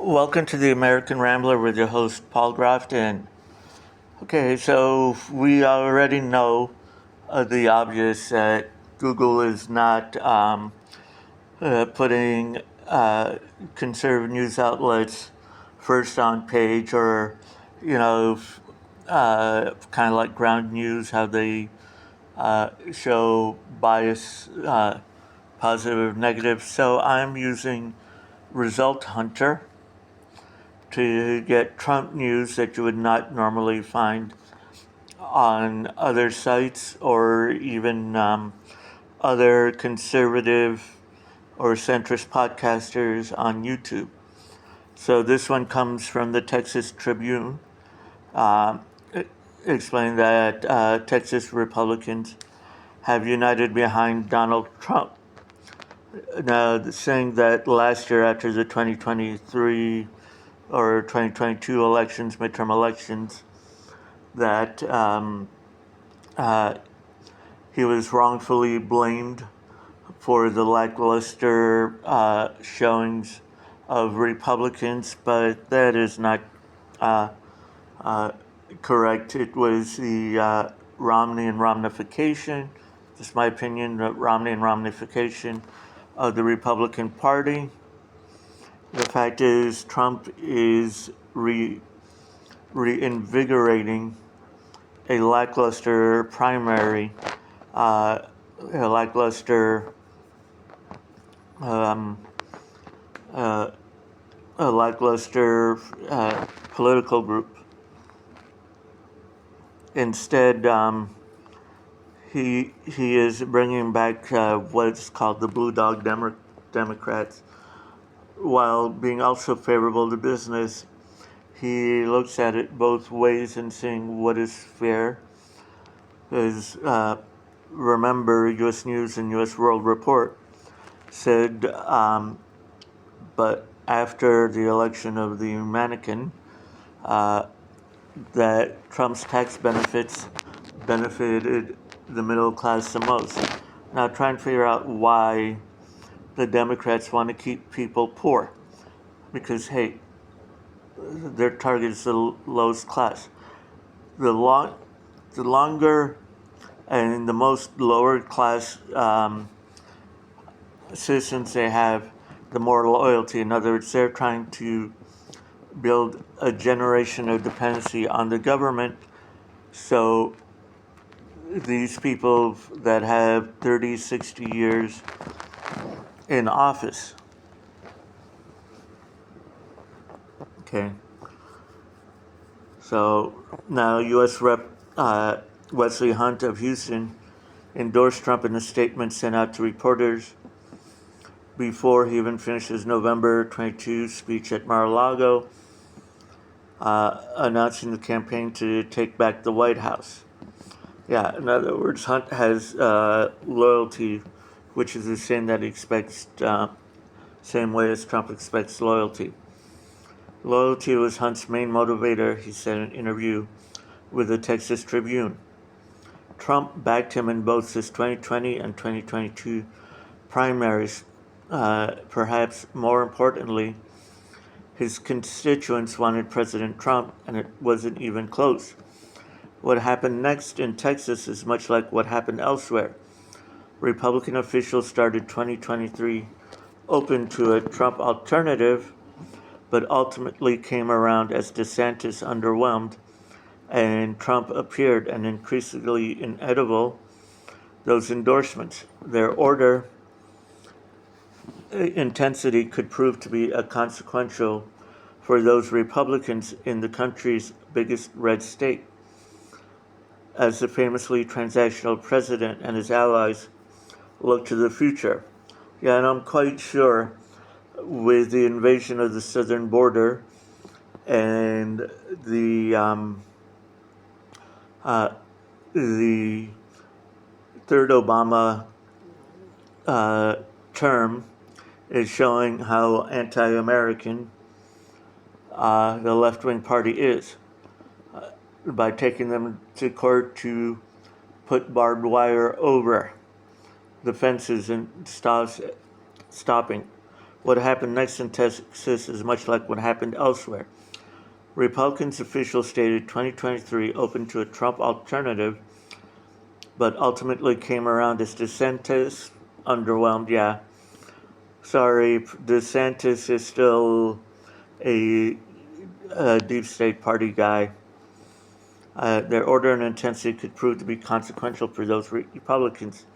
Welcome to the American Rambler with your host, Paul Grafton. Okay, so we already know the obvious that Google is not putting conservative news outlets first on page, or, kind of like ground news, how they show bias, positive, negative. So I'm using Result Hunter to get Trump news that you would not normally find on other sites, or even other conservative or centrist podcasters on YouTube. So this one comes from the Texas Tribune, uh, explaining that Texas Republicans have united behind Donald Trump. Now, saying that last year, after the 2023 or 2022 elections, midterm elections, that he was wrongfully blamed for the lackluster showings of Republicans, but that is not uh, uh, correct. It was the Romney and Romnification, just my opinion, the Romney and Romnification of the Republican Party. The fact is, Trump is reinvigorating a lackluster primary, a lackluster, um, uh, a lackluster political group. Instead, he is bringing back what's called the Blue Dog Democrats, while being also favorable to business. He looks at it both ways and seeing what is fair. Because remember, U.S. News and U.S. World Report said, but after the election of the mannequin, that Trump's tax benefits benefited the middle class the most. Now, try and figure out why the Democrats want to keep people poor. Because, hey, their target is the lowest class. The longer and the most lower class citizens they have, the more loyalty. In other words, they're trying to build a generation of dependency on the government. So these people that have 30, 60 years in office. Okay. So now U.S. Rep. Wesley Hunt of Houston endorsed Trump in a statement sent out to reporters before he even finished his November 22 speech at Mar-a-Lago, announcing the campaign to take back the White House. Yeah, in other words, Hunt has loyalty, which is the same that he expects, same way as Trump expects loyalty. Loyalty was Hunt's main motivator, he said in an interview with the Texas Tribune. Trump backed him in both his 2020 and 2022 primaries. Perhaps more importantly, his constituents wanted President Trump, and it wasn't even close. What happened next in Texas is much like what happened elsewhere. Republican officials started 2023 open to a Trump alternative, but ultimately came around as DeSantis underwhelmed and Trump appeared, and increasingly inedible those endorsements. Their order intensity could prove to be consequential for those Republicans in the country's biggest red state, as the famously transactional president and his allies look to the future. Yeah, and I'm quite sure with the invasion of the southern border and the third Obama term is showing how anti-American the left-wing party is, by taking them to court to put barbed wire over the fences and stopping What happened next in Texas is much like what happened elsewhere. Republicans officials stated 2023 open to a Trump alternative, but ultimately came around as DeSantis underwhelmed. Yeah, sorry, DeSantis is still a deep state party guy. Their order and intensity could prove to be consequential for those Republicans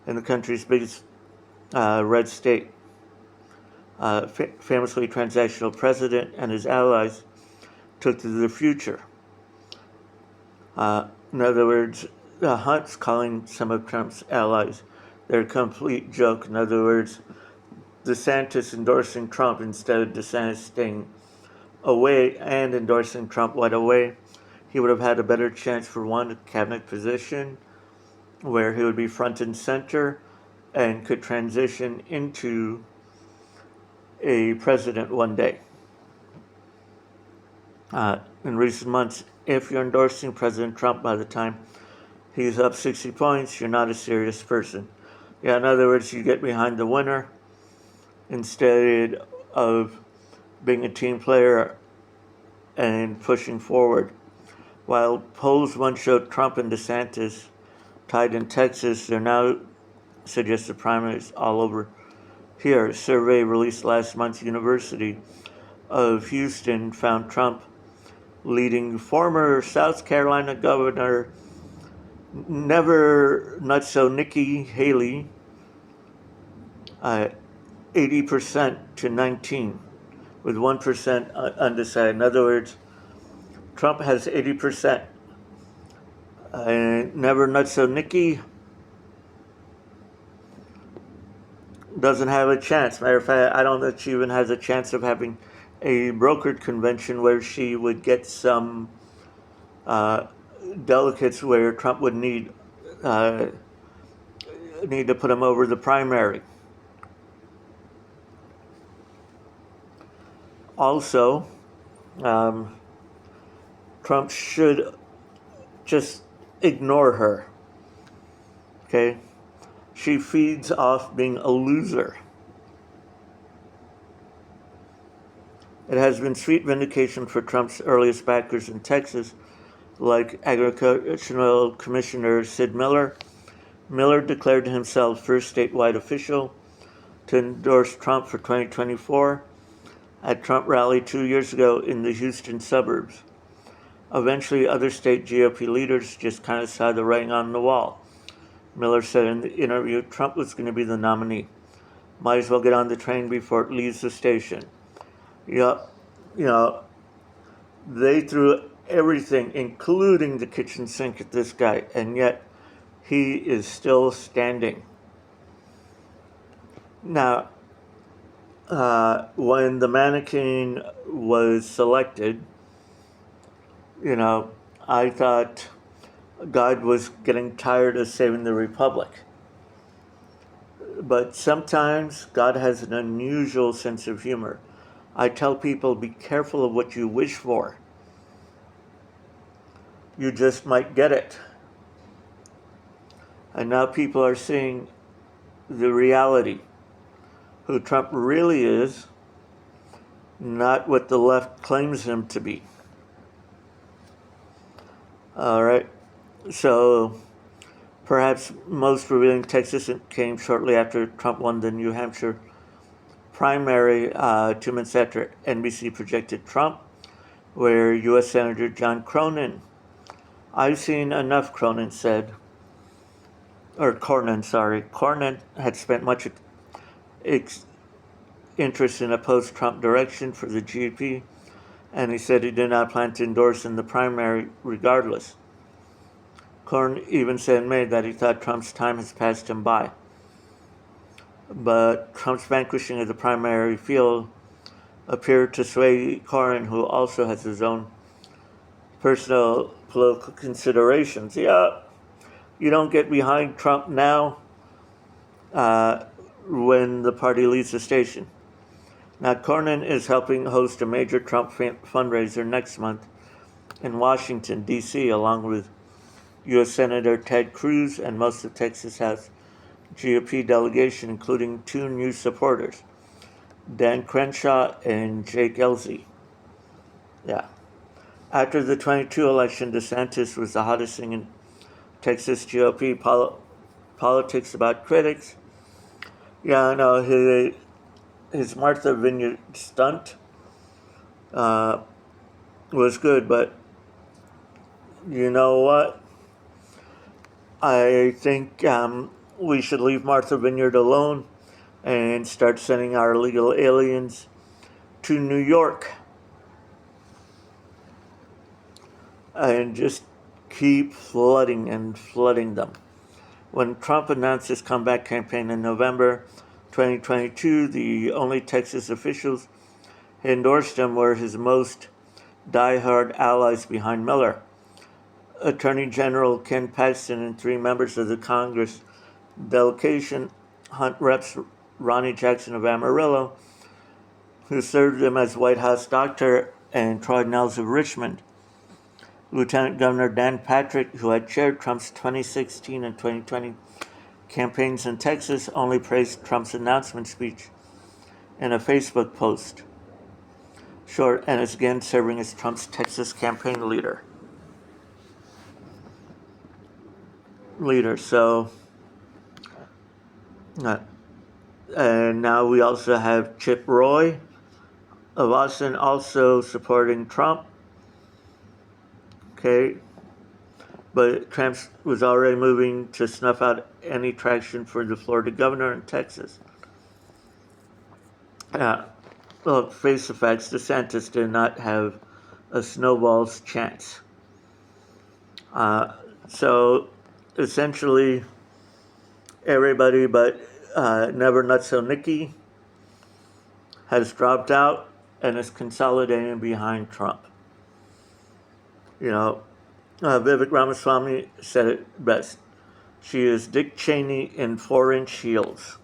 in the country's biggest red state. Famously transactional president and his allies took to the future. In other words, Hunt's calling some of Trump's allies they're a complete joke. In other words, DeSantis endorsing Trump instead of DeSantis staying away and endorsing Trump right away. He would have had a better chance for one cabinet position where he would be front and center and could transition into a president one day. In recent months, if you're endorsing President Trump by the time he's up 60 points, you're not a serious person. Yeah, in other words, you get behind the winner instead of being a team player and pushing forward. While polls once showed Trump and DeSantis tied in Texas, they're now suggest the primaries all over here. A survey released last month, University of Houston found Trump leading former South Carolina Governor Nutzo Nikki Hailey 80% to 19, with 1% undecided. In other words, Trump has 80%. Never Nutzo Nikki doesn't have a chance. Matter of fact, I don't think she even has a chance of having a brokered convention where she would get some delegates where Trump would need to put him over the primary. Also, Trump should just ignore her. Okay? She feeds off being a loser. It has been sweet vindication for Trump's earliest backers in Texas, like Agricultural Commissioner Sid Miller. Miller declared himself first statewide official to endorse Trump for 2024 at Trump rally 2 years ago in the Houston suburbs. Eventually, other state GOP leaders just kind of saw the writing on the wall. Miller said in the interview Trump was going to be the nominee. Might as well get on the train before it leaves the station. Yeah, they threw everything, including the kitchen sink, at this guy, and yet he is still standing. Now, when the mannequin was selected, I thought God was getting tired of saving the republic. But sometimes God has an unusual sense of humor. I tell people, be careful of what you wish for. You just might get it. And now people are seeing the reality, who Trump really is, not what the left claims him to be. All right. So perhaps most revealing Texas came shortly after Trump won the New Hampshire primary 2 months after NBC projected Trump, where U.S. Senator John Cornyn, I've seen enough, Cornyn had spent much interest in a post-Trump direction for the GOP, and he said he did not plan to endorse in the primary regardless. Cornyn even said in May that he thought Trump's time has passed him by. But Trump's vanquishing of the primary field appeared to sway Cornyn, who also has his own personal political considerations. Yeah, you don't get behind Trump now when the party leaves the station. Now, Cornyn is helping host a major Trump fundraiser next month in Washington, D.C., along with U.S. Senator Ted Cruz and most of Texas House GOP delegation, including 2 new supporters. Dan Crenshaw, and Jake Ellzey. Yeah. After the 22 election, DeSantis was the hottest thing in Texas GOP politics about critics. Yeah, I know his Martha Vineyard stunt uh, was good, but you know what? I think we should leave Martha Vineyard alone and start sending our illegal aliens to New York and just keep flooding and flooding them. When Trump announced his comeback campaign in November 2022, the only Texas officials who endorsed him were his most diehard allies behind Miller. Attorney General Ken Paxton and 3 members of the Congress delegation, Hunt Reps Ronnie Jackson of Amarillo, who served him as White House doctor, and Troy Nehls of Richmond. Lieutenant Governor Dan Patrick, who had chaired Trump's 2016 and 2020 campaigns in Texas, only praised Trump's announcement speech in a Facebook post. Short, and is again serving as Trump's Texas campaign leader. So, and now we also have Chip Roy of Austin also supporting Trump. Okay. But Trump was already moving to snuff out any traction for the Florida governor in Texas. Well, face the facts, DeSantis did not have a snowball's chance. So essentially, everybody but Never Nutzo Nikki has dropped out and is consolidating behind Trump. You know, Vivek Ramaswamy said it best. She is Dick Cheney in 4-inch heels.